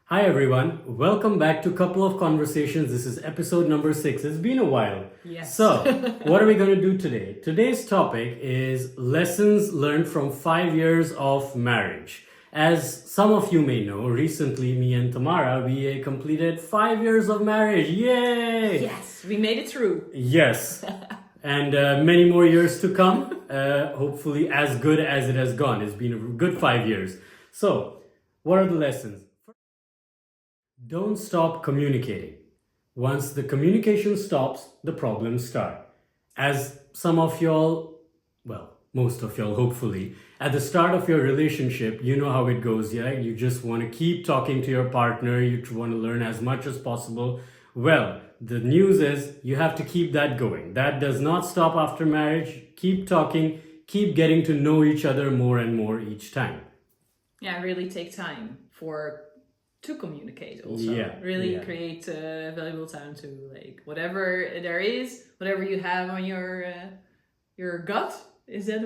Hi everyone, welcome back to Couple of Conversations. This is episode number 6. It's been a while. Yes. So, what are we going to do today? Today's topic is lessons learned from 5 years of marriage. As some of you may know, recently me and Tamara, we completed 5 years of marriage. Yay! Yes, we made it through. Yes. And many more years to come. Hopefully as good as it has gone. It's been a good 5 years. So, what are the lessons? Don't stop communicating. Once the communication stops, the problems start. As some of y'all, well, most of y'all hopefully, at the start of your relationship, you know how it goes, yeah? You just want to keep talking to your partner, you want to learn as much as possible. Well, the news is you have to keep that going. That does not stop after marriage. Keep talking, keep getting to know each other more and more each time. Yeah, really take time to communicate also. Yeah, really yeah. create valuable time to whatever there is, whatever you have on your gut. Is that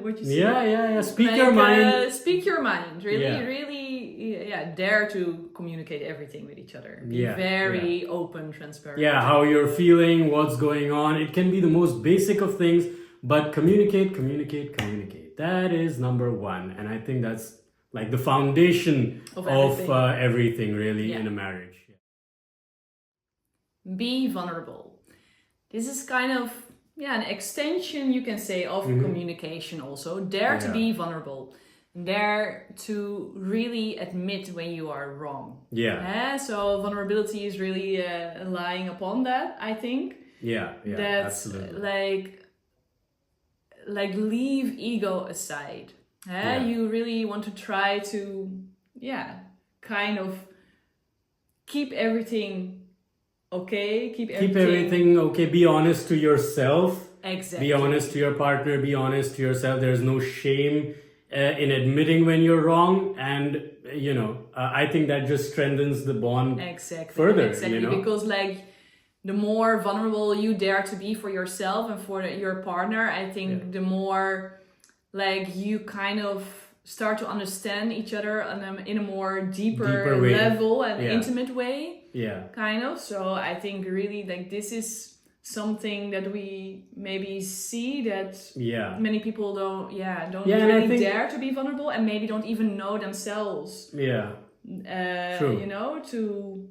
what you say? Yeah. Speak your mind. Speak your mind. Really, Yeah. really, dare to communicate everything with each other. Be Yeah, very open, transparent. Yeah, how you're feeling, what's going on. It can be the most basic of things, but communicate. That is number one. And I think that's like the foundation Of everything really Yeah. in a marriage. Be vulnerable. This is kind of an extension, you can say, of communication also. Dare to Yeah. be vulnerable. Dare to really admit when you are wrong. Yeah. So vulnerability is really lying upon that, I think. Yeah, That's absolutely. like leave ego aside. Yeah. You really want to try to kind of keep everything okay, keep everything okay. Be honest to yourself. Exactly. Be honest to your partner. Be honest to yourself. There's no shame in admitting when you're wrong. And, I think that just strengthens the bond further. Exactly. Because the more vulnerable you dare to be for yourself and for your partner, I think the more you kind of start to understand each other in a more deeper way. level and intimate way. Yeah. Kind of. So I think really this is something that we maybe see that many people don't really dare to be vulnerable and maybe don't even know themselves. Yeah. True. To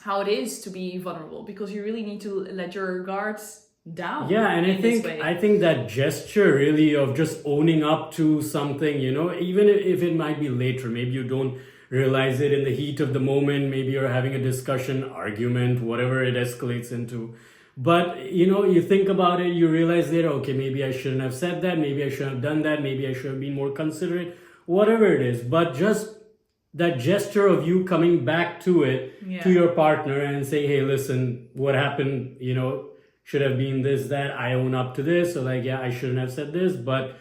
how it is to be vulnerable, because you really need to let your guards down. Yeah, and I think that gesture really of just owning up to something, even if it might be later, maybe you don't realize it in the heat of the moment, maybe you're having a discussion, argument, whatever it escalates into. But, you think about it, you realize later, okay, maybe I shouldn't have said that, maybe I shouldn't have done that, maybe I should have been more considerate, whatever it is. But just that gesture of you coming back to it, to your partner and saying, hey, listen, what happened, should have been this, that, I own up to this, or I shouldn't have said this, but,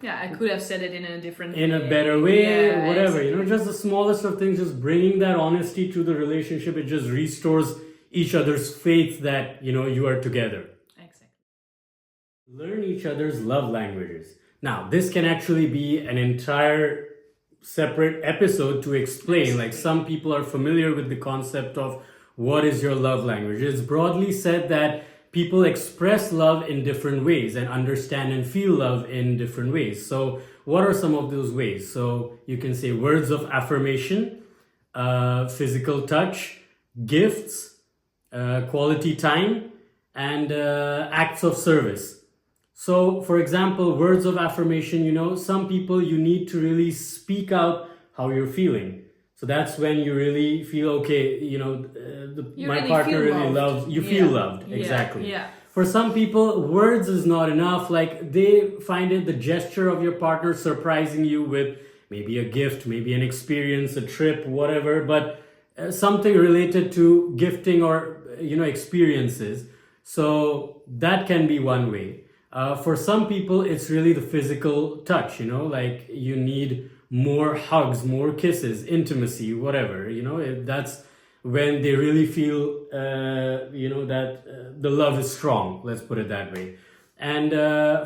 I could have said it in a better way, whatever, exactly. Just the smallest of things, just bringing that honesty to the relationship, it just restores each other's faith that, you are together. Exactly. Learn each other's love languages. Now, this can actually be an entire separate episode to explain. Like, some people are familiar with the concept of what is your love language. It's broadly said that people express love in different ways and understand and feel love in different ways. So what are some of those ways? So you can say words of affirmation, physical touch, gifts, quality time, and acts of service. So, for example, words of affirmation, some people you need to really speak out how you're feeling. So that's when you really feel, okay, my really partner feel really loved. loves, you feel loved, Yeah. exactly. Yeah. For some people, words is not enough. They find it the gesture of your partner surprising you with maybe a gift, maybe an experience, a trip, whatever, but something related to gifting or, experiences. So that can be one way. For some people, it's really the physical touch, you need more hugs, more kisses, intimacy, whatever, that's when they really feel, that the love is strong, let's put it that way. And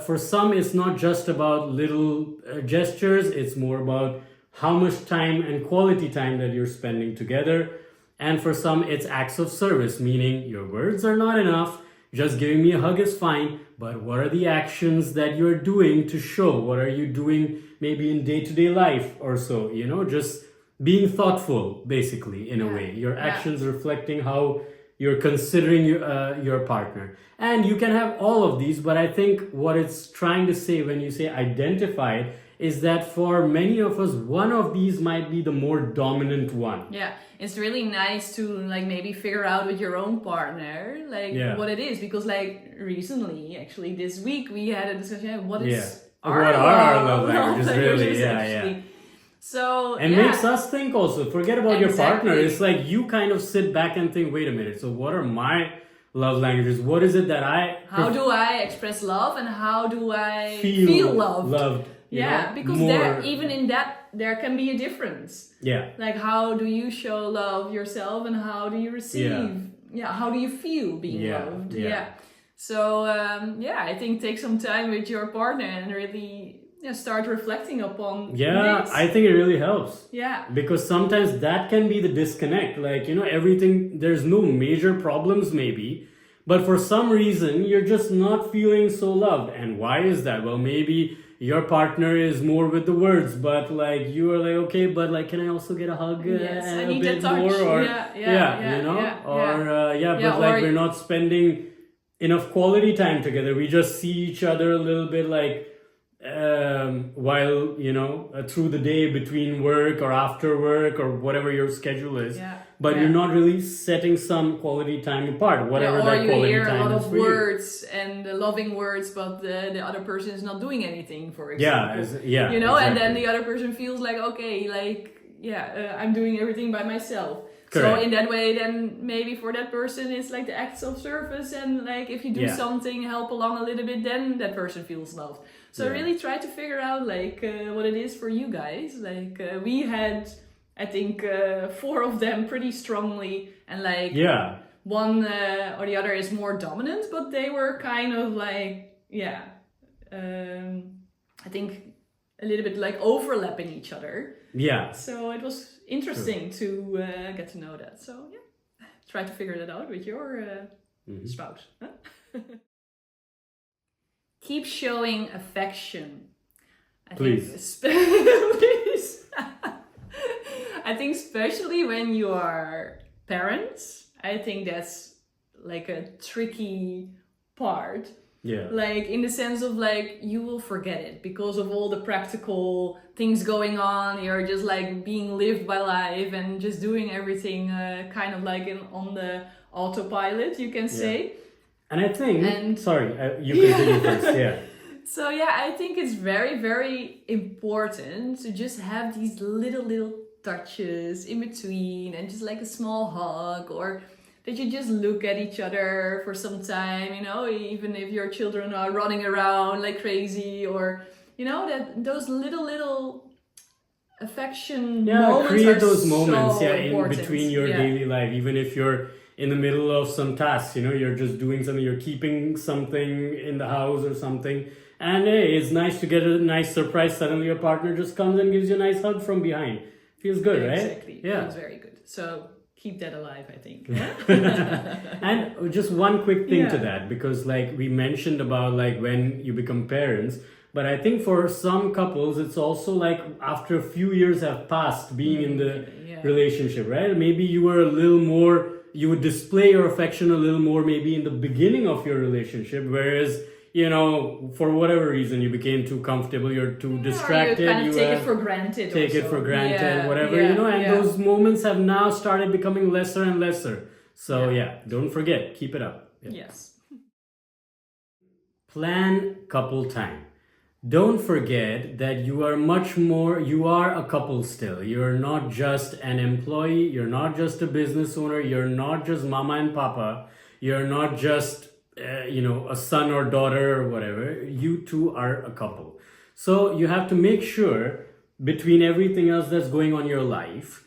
for some, it's not just about little gestures, it's more about how much time and quality time that you're spending together. And for some, it's acts of service, meaning your words are not enough. Just giving me a hug is fine, but what are the actions that you're doing to show? What are you doing maybe in day-to-day life or so? Just being thoughtful, basically, in a way. Your actions reflecting how you're considering your partner. And you can have all of these, but I think what it's trying to say when you say identify is that for many of us, one of these might be the more dominant one. Yeah, it's really nice to like maybe figure out with your own partner what it is, because like recently, actually this week, we had a discussion. What are our love languages really? Yeah. So and makes us think also. Forget about your partner. It's like you kind of sit back and think, wait a minute. So what are my love languages? What is it that How do I express love, and how do I feel loved? Because even in that there can be a difference. Yeah. Like how do you show love yourself, and how do you receive? How do you feel being loved? So I think take some time with your partner and really start reflecting upon this. I think it really helps. Yeah. Because sometimes that can be the disconnect. Like, everything, there's no major problems maybe, but for some reason you're just not feeling so loved. And why is that? Well, maybe your partner is more with the words, but like you are like, okay, but like, can I also get a hug I need a bit that touch. more? Or Or we're not spending enough quality time together. We just see each other a little bit like while through the day between work or after work or whatever your schedule is. But you're not really setting some quality time apart, whatever that quality time is. Or you hear a lot of words and loving words, but the other person is not doing anything, for example. Exactly. And then the other person feels like, okay, I'm doing everything by myself. Correct. So in that way, then maybe for that person, it's like the acts of service, and like if you do something, help along a little bit, then that person feels loved. So really try to figure out what it is for you guys. We had, I think, 4 of them pretty strongly, and one or the other is more dominant, but they were kind of I think a little bit like overlapping each other. Yeah. So it was interesting to get to know that. So try to figure that out with your spouse. Huh? Keep showing affection. Please. Please. I think especially when you are parents, I think that's like a tricky part. Yeah. Like in the sense of you will forget it because of all the practical things going on. You're just being lived by life and just doing everything kind of on the autopilot, you can say. And I think, sorry, you continue first, So I think it's very, very important to just have these little touches in between, and just a small hug, or that you just look at each other for some time, even if your children are running around like crazy, or that those little affection moments create those moments in between your daily life, even if you're in the middle of some tasks, you're just doing something, you're keeping something in the house or something, and hey, it's nice to get a nice surprise. Suddenly your partner just comes and gives you a nice hug from behind. Feels good, right? Exactly. Feels very good. So keep that alive, I think. And just one quick thing to that, because we mentioned about when you become parents, but I think for some couples it's also after a few years have passed being in the relationship, right? Maybe you were a little more, you would display your affection a little more maybe in the beginning of your relationship, whereas for whatever reason you became too comfortable, you're too distracted, you take it for granted, whatever, and those moments have now started becoming lesser and lesser. So don't forget, keep it up. Yes. Plan couple time. Don't forget that you are much more, you are a couple still. You're not just an employee, you're not just a business owner, you're not just mama and papa, you're not just a son or daughter or whatever. You two are a couple. So you have to make sure between everything else that's going on in your life,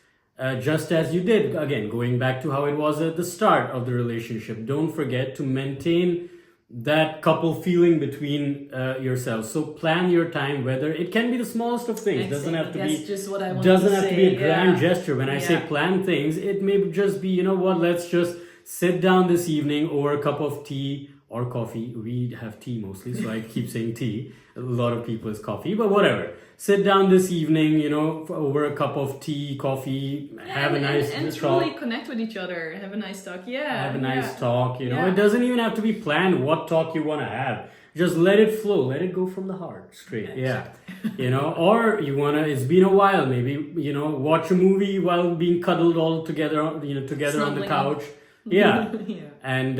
just as you did, again, going back to how it was at the start of the relationship, don't forget to maintain that couple feeling between yourselves. So plan your time, whether it can be the smallest of things. Doesn't have to That's be just what I wanted doesn't to have say. to be a grand Yeah. gesture. When I say Yeah. plan things, it may just be, you know what, let's just sit down this evening over a cup of tea or coffee. We have tea mostly, so I keep saying tea. A lot of people is coffee, but whatever. Sit down this evening, you know, over a cup of tea, coffee, have a nice and talk. truly connect with each other. Have a nice talk. Yeah. Have a nice yeah. talk, you know. Yeah. It doesn't even have to be planned what talk you want to have. Just let it flow, let it go from the heart straight. Yeah. You know, or you want to, it's been a while, maybe, you know, watch a movie while being cuddled all together, you know, together on the Snuggling up. couch. Yeah. Yeah. And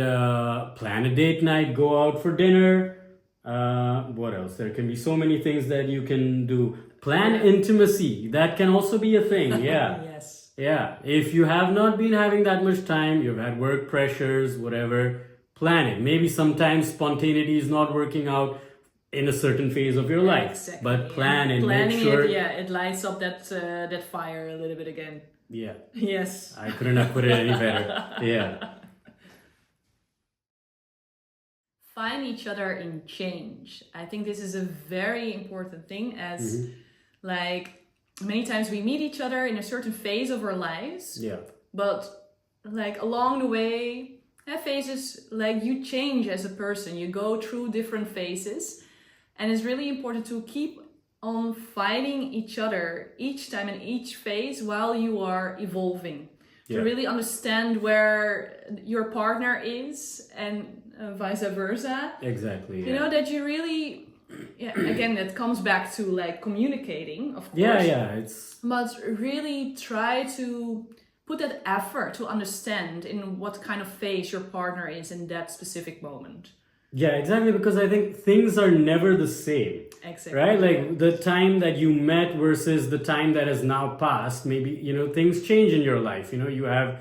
plan a date night, go out for dinner. What else? There can be so many things that you can do. Plan intimacy. That can also be a thing. Yeah. Yes. Yeah. If you have not been having that much time, you've had work pressures, whatever, plan it. Maybe sometimes spontaneity is not working out in a certain phase of your life. Exactly. But plan and Planning make sure. it, yeah, it lights up that fire a little bit again. Yeah. Yes. I couldn't have put it any better. Yeah. Find each other in change. I think this is a very important thing, as like many times we meet each other in a certain phase of our lives. Yeah. But like along the way, phases, like you change as a person, you go through different phases, and it's really important to keep on finding each other each time in each phase while you are evolving. Yeah. To really understand where your partner is, and vice versa. Exactly. Yeah. You know, that you really, again, that comes back to like communicating, of course. Yeah. It's. But really try to put that effort to understand in what kind of phase your partner is in that specific moment. Yeah, exactly. Because I think things are never the same. Exactly. Right? Like the time that you met versus the time that has now passed, maybe, you know, things change in your life. You know, you have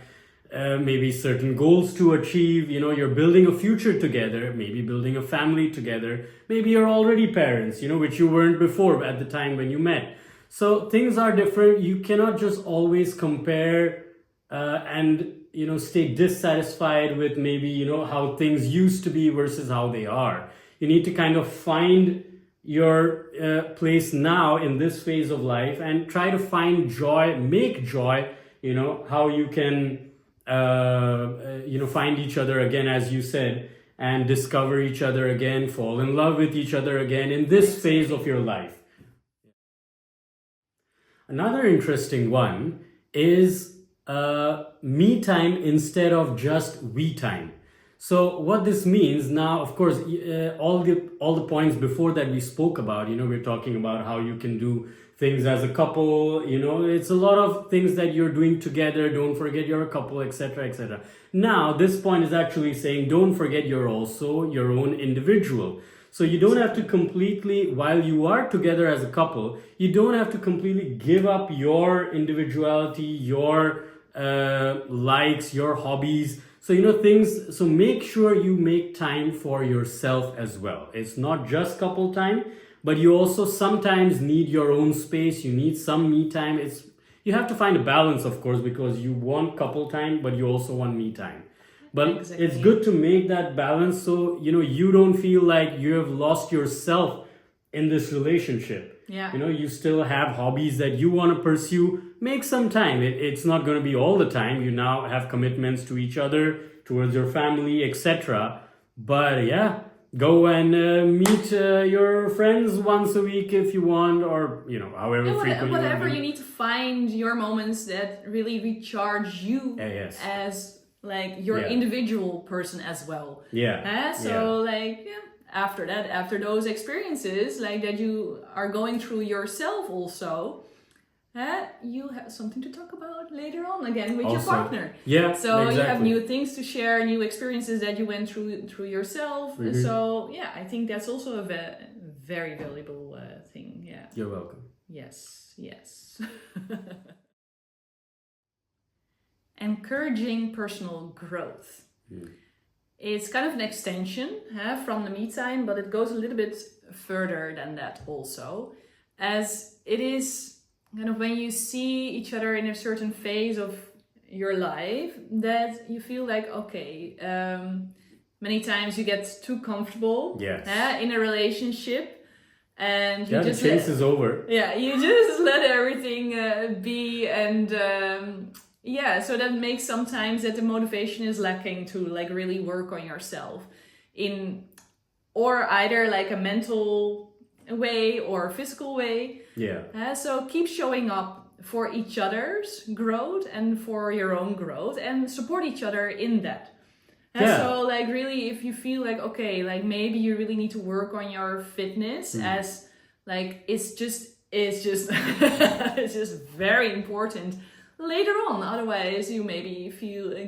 maybe certain goals to achieve. You know, you're building a future together, maybe building a family together. Maybe you're already parents, you know, which you weren't before at the time when you met. So things are different. You cannot just always compare and, you know, stay dissatisfied with maybe, you know, how things used to be versus how they are. You need to kind of find your place now in this phase of life and try to find joy, make joy, you know, how you can, you know, find each other again, as you said, and discover each other again, fall in love with each other again in this phase of your life. Another interesting one is me time instead of just we time. So what this means now, of course, all the points before that we spoke about, you know, we're talking about how you can do things as a couple, you know, it's a lot of things that you're doing together. Don't forget you're a couple, etc., etc. Now, this point is actually saying, don't forget you're also your own individual. So you don't have to completely, while you are together as a couple, you don't have to completely give up your individuality, your likes, your hobbies. So, you know, things, so make sure you make time for yourself as well. It's not just couple time, but you also sometimes need your own space. You need some me time. You have to find a balance, of course, because you want couple time, but you also want me time. But Exactly. It's good to make that balance so, you know, you don't feel like you have lost yourself in this relationship. Yeah. You know, you still have hobbies that you want to pursue. Make some time. It's not going to be all the time. You now have commitments to each other, towards your family, etc. But yeah, go and meet your friends once a week if you want, or, you know, however frequent whatever you you need to find your moments that really recharge you yes. as like your Yeah. individual person as well. Yeah. So like after that, after those experiences like that you are going through yourself also, you have something to talk about later on again with your Also, partner. Yeah. So exactly. you have new things to share, new experiences that you went through yourself. Mhm. So yeah, I think that's also a very valuable thing. Yeah. You're welcome. Yes. Encouraging personal growth. It's kind of an extension from the me time, but it goes a little bit further than that also, as it is kind of when you see each other in a certain phase of your life that you feel like, okay, many times you get too comfortable Yes. in a relationship, and you Yeah, just the chase is over. yeah, you just let everything be, and so that makes sometimes that the motivation is lacking to like really work on yourself in, or either like a mental way or physical way. Yeah. So keep showing up for each other's growth and for your own growth, and support each other in that. Yeah. So like really, if you feel like, okay, like maybe you really need to work on your fitness, as like it's just it's just very important later on. Otherwise you maybe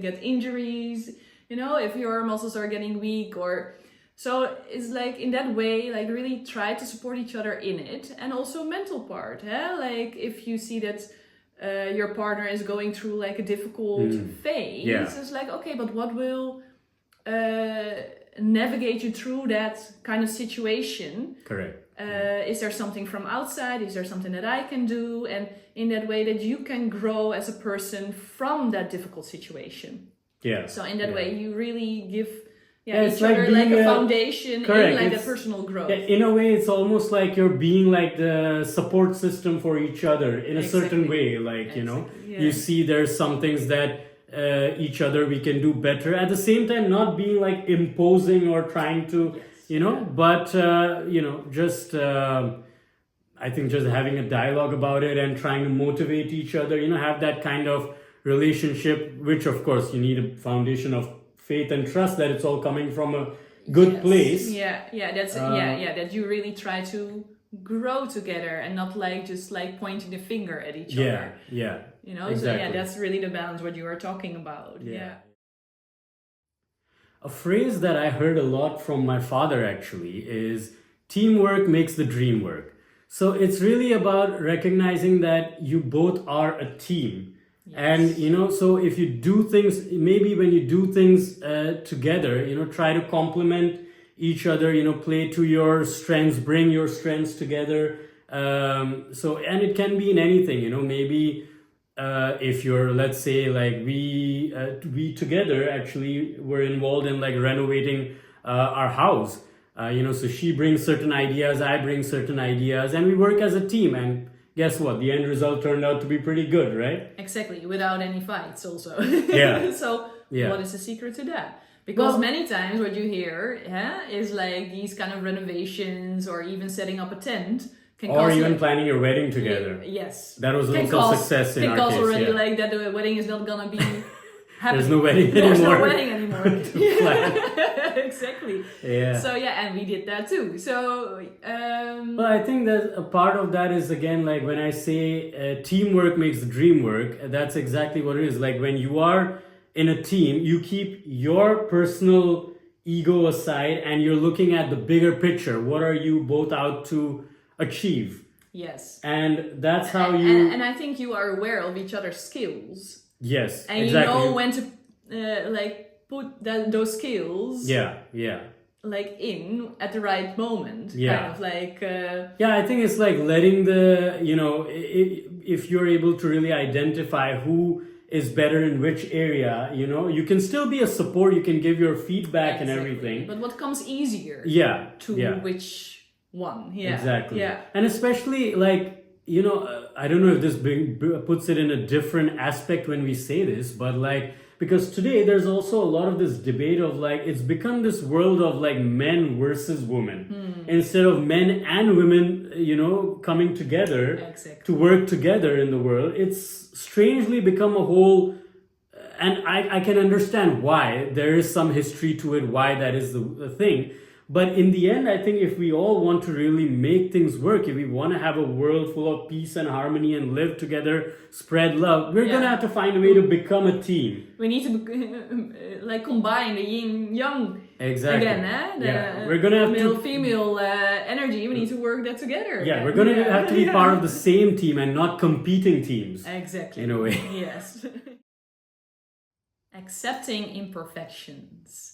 get injuries, if your muscles are getting weak, or so it's like in that way, like really try to support each other in it. And also mental part, like if you see that your partner is going through like a difficult phase, it's like, okay, but what will navigate you through that kind of situation? Correct. Is there something from outside? Is there something that I can do? And in that way that you can grow as a person from that difficult situation. Yeah. So in that way you really give it's each like other like being a foundation correct. in like a personal growth. Yeah, in a way, it's almost like you're being like the support system for each other in a certain way. Like, you see there's some things that each other we can do better. At the same time, not being like imposing or trying to, but, just, I think just having a dialogue about it and trying to motivate each other, have that kind of relationship, which of course you need a foundation of faith and trust that it's all coming from a good place. That you really try to grow together and not like just like pointing the finger at each other. Exactly. So that's really the balance what you are talking about. A phrase that I heard a lot from my father actually is teamwork makes the dream work. So it's really about recognizing that you both are a team. And so if you do things, maybe when you do things together, try to complement each other, play to your strengths, bring your strengths together. And it can be in anything, maybe if you're, let's say, like we together actually were involved in like renovating our house. So she brings certain ideas, I bring certain ideas, and we work as a team. And guess what? The end result turned out to be pretty good, right? Exactly, without any fights also. So what is the secret to that? Because many times what you hear is like these kind of renovations or even setting up a tent can or even planning your wedding together. Yes. That was also success in our case. Can cause already like that the wedding is not gonna be happening. There's no wedding anymore. There's no wedding anymore. Exactly. Yeah. So and we did that too. So well, I think that a part of that is, again, like when I say teamwork makes the dream work, that's exactly what it is. Like when you are in a team, you keep your personal ego aside and you're looking at the bigger picture. What are you both out to achieve? Yes. And that's how you... And I think you are aware of each other's skills. Yes, and exactly. You know when to put those skills like in at the right moment, kind of like I think it's like letting the if you're able to really identify who is better in which area, you can still be a support, you can give your feedback and everything, but what comes easier which one exactly and especially like I don't know if this puts it in a different aspect when we say this, but like, because today there's also a lot of this debate of like, it's become this world of like men versus women instead of men and women, coming together to work together in the world. It's strangely become a whole, and I can understand why. There is some history to it, why that is the thing. But in the end, I think if we all want to really make things work, if we want to have a world full of peace and harmony and live together, spread love, we're going to have to find a way to become a team. We need to like combine the yin-yang again. We're going to have male-female energy. We need to work that together. Yeah, we're going to have to be part of the same team and not competing teams. Exactly. In a way. Yes. Accepting imperfections.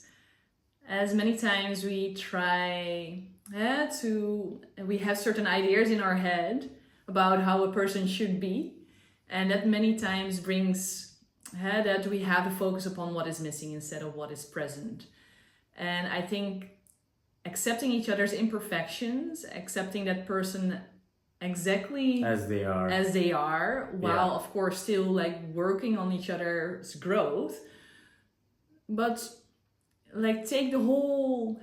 As many times we try we have certain ideas in our head about how a person should be, and that many times brings that we have to focus upon what is missing instead of what is present. And I think accepting each other's imperfections, accepting that person exactly as they are, while of course still like working on each other's growth, but like take the whole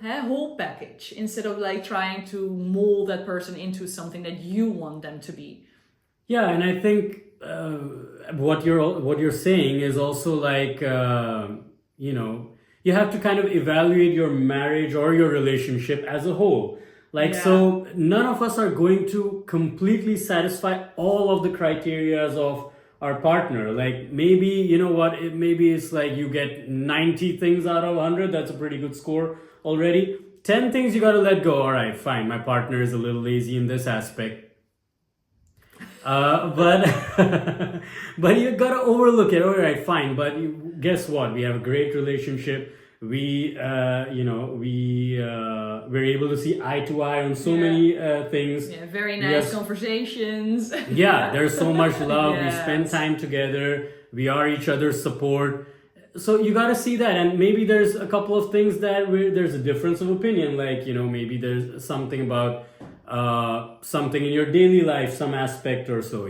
package instead of like trying to mold that person into something that you want them to be. Yeah, and I think what you're saying is also like you have to kind of evaluate your marriage or your relationship as a whole. Like, so none of us are going to completely satisfy all of the criterias of our partner. Like, maybe, you know what, maybe it's like you get 90 things out of 100. That's a pretty good score already. 10 things you got to let go. All right, fine. My partner is a little lazy in this aspect. But but you gotta overlook it. All right, fine. But guess what? We have a great relationship. We're able to see eye to eye on so many things. Yeah, very nice conversations. Yeah, there's so much love. We spend time together. We are each other's support. So you got to see that, and maybe there's a couple of things that there's a difference of opinion. Like, maybe there's something about something in your daily life, some aspect or so.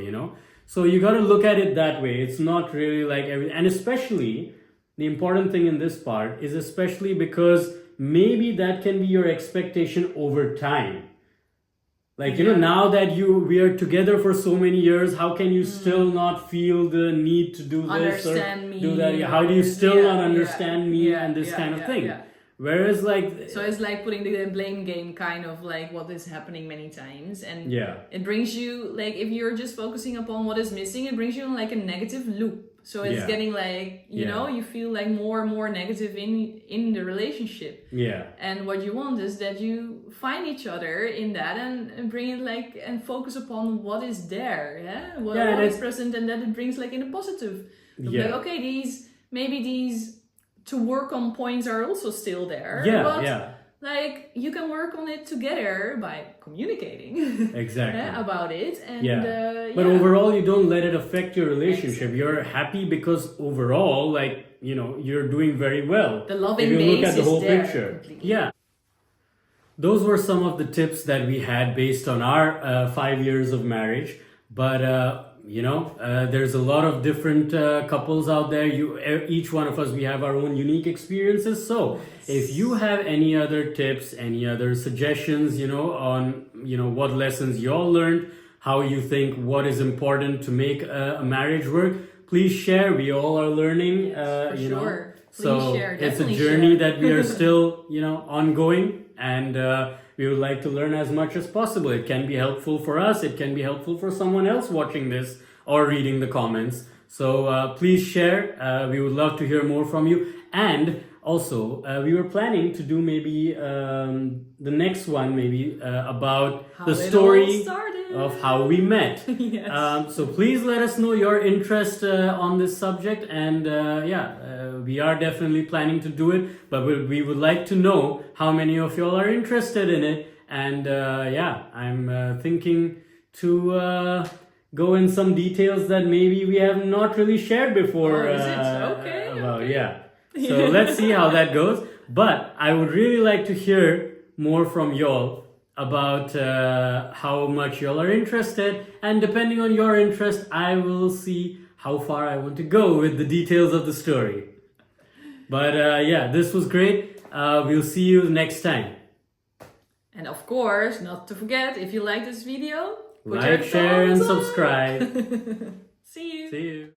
So you got to look at it that way. It's not really like and especially the important thing in this part is especially because maybe that can be your expectation over time. Like, now that we are together for so many years, how can you still not feel the need to do this or do that? How do you still not understand me and this kind of thing? Whereas like... So it's like putting the blame game kind of like what is happening many times. And it brings you, like, if you're just focusing upon what is missing, it brings you in like a negative loop. So it's getting like, you feel like more and more negative in the relationship. Yeah. And what you want is that you find each other in that and bring it like, and focus upon what is there. Yeah. What is present, and that it brings like in a positive. Like, okay, these to work on points are also still there. Like, you can work on it together by communicating about it. And but overall, you don't let it affect your relationship. You're happy because overall, like, you're doing very well. The loving if you look base at the whole is there picture. completely. Yeah. Those were some of the tips that we had based on our 5 years of marriage. But there's a lot of different couples out there. Each one of us, we have our own unique experiences. So if you have any other tips, any other suggestions, on what lessons you all learned, how you think what is important to make a marriage work, please share. We all are learning. Sure. So share. It's a journey that we are still ongoing, and we would like to learn as much as possible. It can be helpful for us. It can be helpful for someone else watching this or reading the comments. So please share. We would love to hear more from you. And also, we were planning to do maybe the next one, maybe about the story of how we met. So please let us know your interest on this subject. And we are definitely planning to do it. But we would like to know how many of y'all are interested in it. And I'm thinking to go in some details that maybe we have not really shared before. So let's see how that goes. But I would really like to hear more from y'all about how much y'all are interested. And depending on your interest, I will see how far I want to go with the details of the story. But this was great. We'll see you next time. And of course, not to forget, if you like this video, like, share, and subscribe. See you. See you.